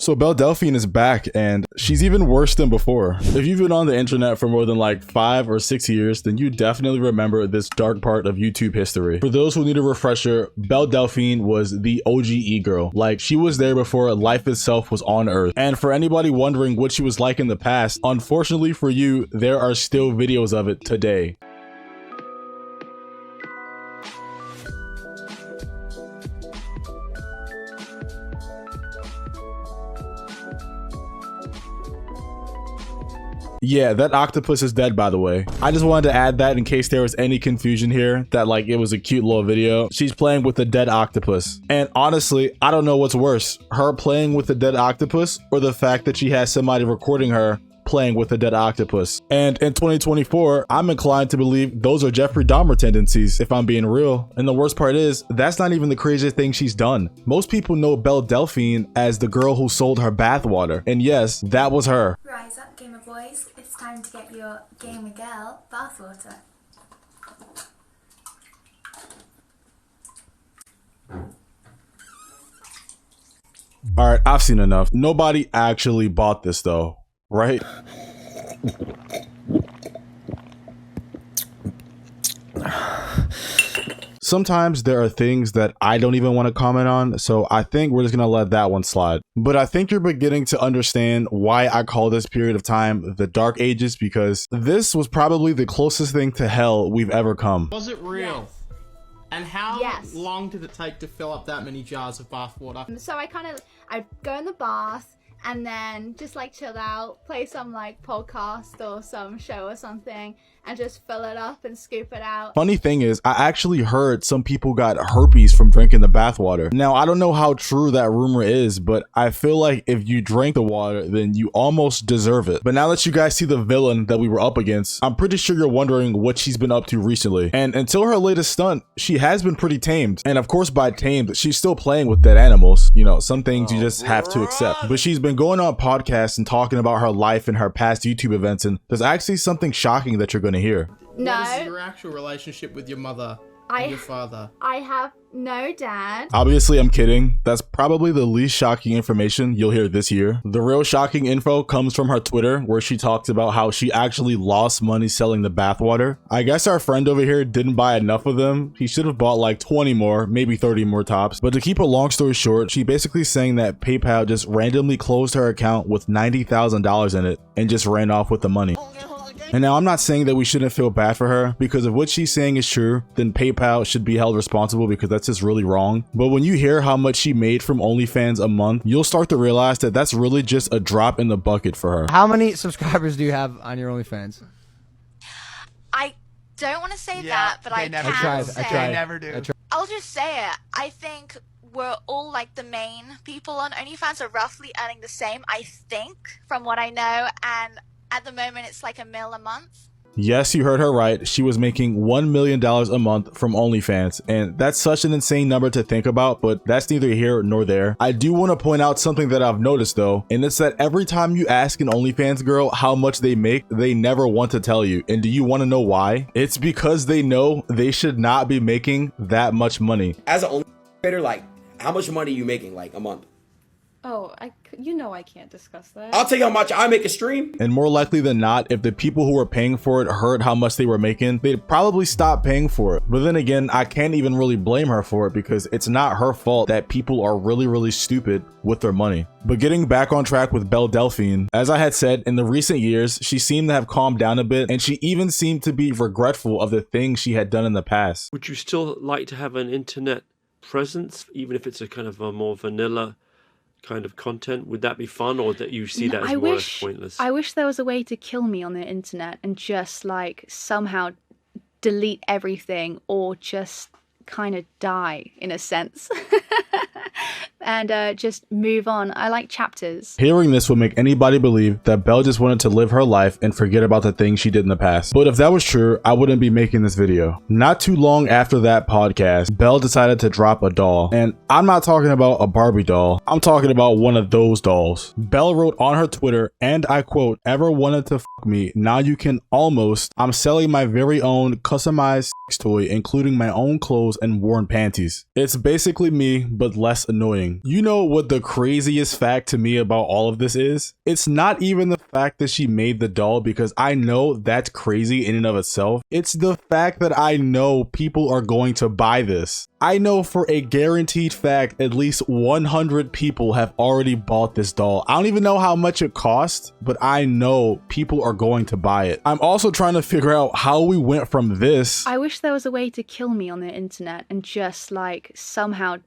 So Belle Delphine is back, and she's even worse than before. If you've been on the internet for more than like 5 or 6 years, then you definitely remember this dark part of YouTube history. For those who need a refresher, Belle Delphine was the OG e-girl. Like, she was there before life itself was on Earth. And for anybody wondering what she was like in the past, unfortunately for you, there are still videos of it today. Yeah, that octopus is dead, by the way. I just wanted to add that in case there was any confusion here, that like it was a cute little video. She's playing with a dead octopus. And honestly, I don't know what's worse, her playing with a dead octopus or the fact that she has somebody recording her playing with a dead octopus. And in 2024, I'm inclined to believe those are Jeffrey Dahmer tendencies, if I'm being real. And the worst part is, that's not even the craziest thing she's done. Most people know Belle Delphine as the girl who sold her bathwater. And yes, that was her. Rise up, gamer boys. It's time to get your gamer girl bathwater. Alright, I've seen enough. Nobody actually bought this though, right? Sometimes there are things that I don't even want to comment on, so I think we're just gonna let that one slide. But I think you're beginning to understand why I call this period of time the Dark Ages, because this was probably the closest thing to hell we've ever come. Was it real? Yes. And how Yes. long did it take to fill up that many jars of bath water? So I'd go in the bath and then just like chill out, play some like podcast or some show or something, and just fill it up and scoop it out. Funny thing is, I actually heard some people got herpes from drinking the bathwater. Now, I don't know how true that rumor is, but I feel like if you drink the water, then you almost deserve it. But now that you guys see the villain that we were up against, I'm pretty sure you're wondering what she's been up to recently. And until her latest stunt, she has been pretty tamed. And of course, by tamed, she's still playing with dead animals. You know, some things you just have to accept. But she's been going on podcasts and talking about her life and her past YouTube events, and there's actually something shocking that you're going to hear. No. What is your actual relationship with your mother and your father? I have no dad. Obviously, I'm kidding. That's probably the least shocking information you'll hear this year. The real shocking info comes from her Twitter, where she talks about how she actually lost money selling the bathwater. I guess our friend over here didn't buy enough of them. He should have bought like 20 more, maybe 30 more tops. But to keep a long story short, she basically saying that PayPal just randomly closed her account with $90,000 in it and just ran off with the money. And now I'm not saying that we shouldn't feel bad for her, because if what she's saying is true, then PayPal should be held responsible, because that's just really wrong. But when you hear how much she made from OnlyFans a month, you'll start to realize that that's really just a drop in the bucket for her. How many subscribers do you have on your OnlyFans? I don't want to say that, but I never can do. say. I never do. I'll just say it. I think we're all like the main people on OnlyFans are roughly earning the same, I think, from what I know, and at the moment it's like $1 million a month. Yes, you heard her right. She was making $1 million a month from OnlyFans, and that's such an insane number to think about, but that's neither here nor there. I do want to point out something that I've noticed though, and it's that every time you ask an OnlyFans girl how much they make, they never want to tell you. And do you want to know why? It's because they know they should not be making that much money. As an OnlyFans creator, like, how much money are you making, like, a month? Oh, you know I can't discuss that. I'll tell you how much I make a stream. And more likely than not, if the people who were paying for it heard how much they were making, they'd probably stop paying for it. But then again, I can't even really blame her for it, because it's not her fault that people are really stupid with their money. But getting back on track with Belle Delphine, as I had said, in the recent years, she seemed to have calmed down a bit, and she even seemed to be regretful of the things she had done in the past. Would you still like to have an internet presence, even if it's a kind of a more vanilla kind of content? Would that be fun, or that you see that as more pointless? I wish there was a way to kill me on the internet and just like somehow delete everything, or just kind of die in a sense. And just move on. I like chapters. Hearing this would make anybody believe that Belle just wanted to live her life and forget about the things she did in the past. But if that was true, I wouldn't be making this video. Not too long after that podcast, Belle decided to drop a doll. And I'm not talking about a Barbie doll. I'm talking about one of those dolls. Belle wrote on her Twitter, and I quote, "Ever wanted to fuck me? Now you can almost. I'm selling my very own customized sex toy, including my own clothes and worn panties." It's basically me, but less annoying. thing. You know what the craziest fact to me about all of this is? It's not even the fact that she made the doll, because I know that's crazy in and of itself. It's the fact that I know people are going to buy this. I know for a guaranteed fact at least 100 people have already bought this doll. I don't even know how much it cost, but I know people are going to buy it. I'm also trying to figure out how we went from this. I wish there was a way to kill me on the internet and just like somehow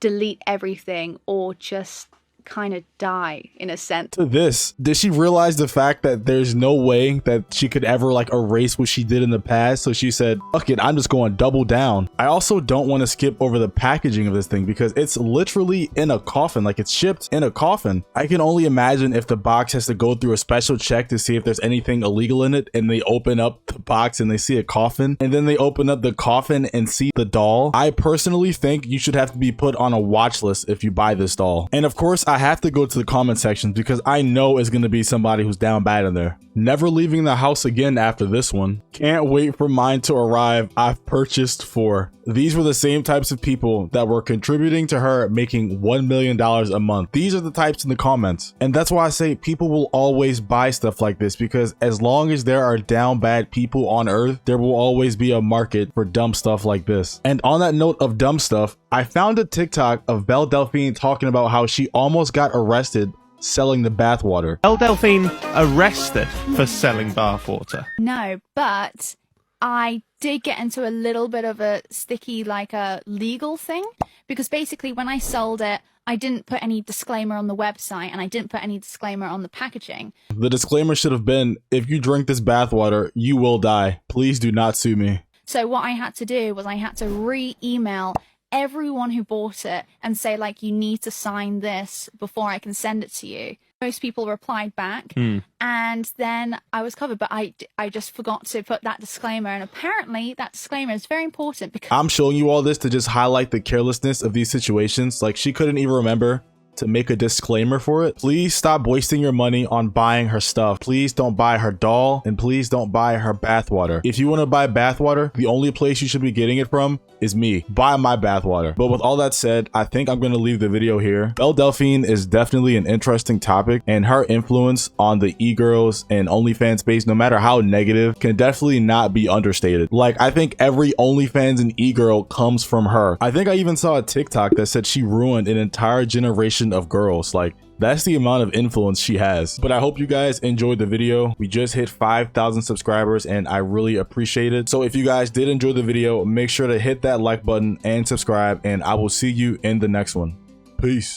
delete everything or just kind of die in a sense. To this, did she realize the fact that there's no way that she could ever like erase what she did in the past? So she said, fuck it, I'm just going double down. I also don't want to skip over the packaging of this thing because it's literally in a coffin, like it's shipped in a coffin. I can only imagine if the box has to go through a special check to see if there's anything illegal in it, and they open up the box and they see a coffin, and then they open up the coffin and see the doll. I personally think you should have to be put on a watch list if you buy this doll. And of course, I have to go to the comment sections because I know it's going to be somebody who's down bad in there. Never leaving the house again after this one. Can't wait for mine to arrive. I've purchased 4. These were the same types of people that were contributing to her making $1 million a month. These are the types in the comments. And that's why I say people will always buy stuff like this, because as long as there are down bad people on earth, there will always be a market for dumb stuff like this. And on that note of dumb stuff, I found a TikTok of Belle Delphine talking about how she almost got arrested selling the bathwater. Belle Delphine arrested for selling bathwater? No, but I did get into a little bit of a sticky, like a legal thing, because basically when I sold it, I didn't put any disclaimer on the website and I didn't put any disclaimer on the packaging. The disclaimer should have been, if you drink this bathwater, you will die. Please do not sue me. So what I had to do was I had to re-email everyone who bought it and say, like, you need to sign this before I can send it to you. Most people replied back, and then I was covered, but I just forgot to put that disclaimer, and apparently that disclaimer is very important because I'm showing you all this to just highlight the carelessness of these situations. Like, she couldn't even remember to make a disclaimer for it. Please stop wasting your money on buying her stuff. Please don't buy her doll, and please don't buy her bathwater. If you want to buy bathwater, the only place you should be getting it from is me. Buy my bathwater. But with all that said, I think I'm going to leave the video here. Belle Delphine is definitely an interesting topic, and her influence on the e-girls and OnlyFans space, no matter how negative, can definitely not be understated. Like, I think every OnlyFans and e-girl comes from her. I think I even saw a TikTok that said she ruined an entire generation of girls. Like, that's the amount of influence she has. But I hope you guys enjoyed the video. We just hit 5,000 subscribers and I really appreciate it. So if you guys did enjoy the video, make sure to hit that like button and subscribe, and I will see you in the next one. Peace.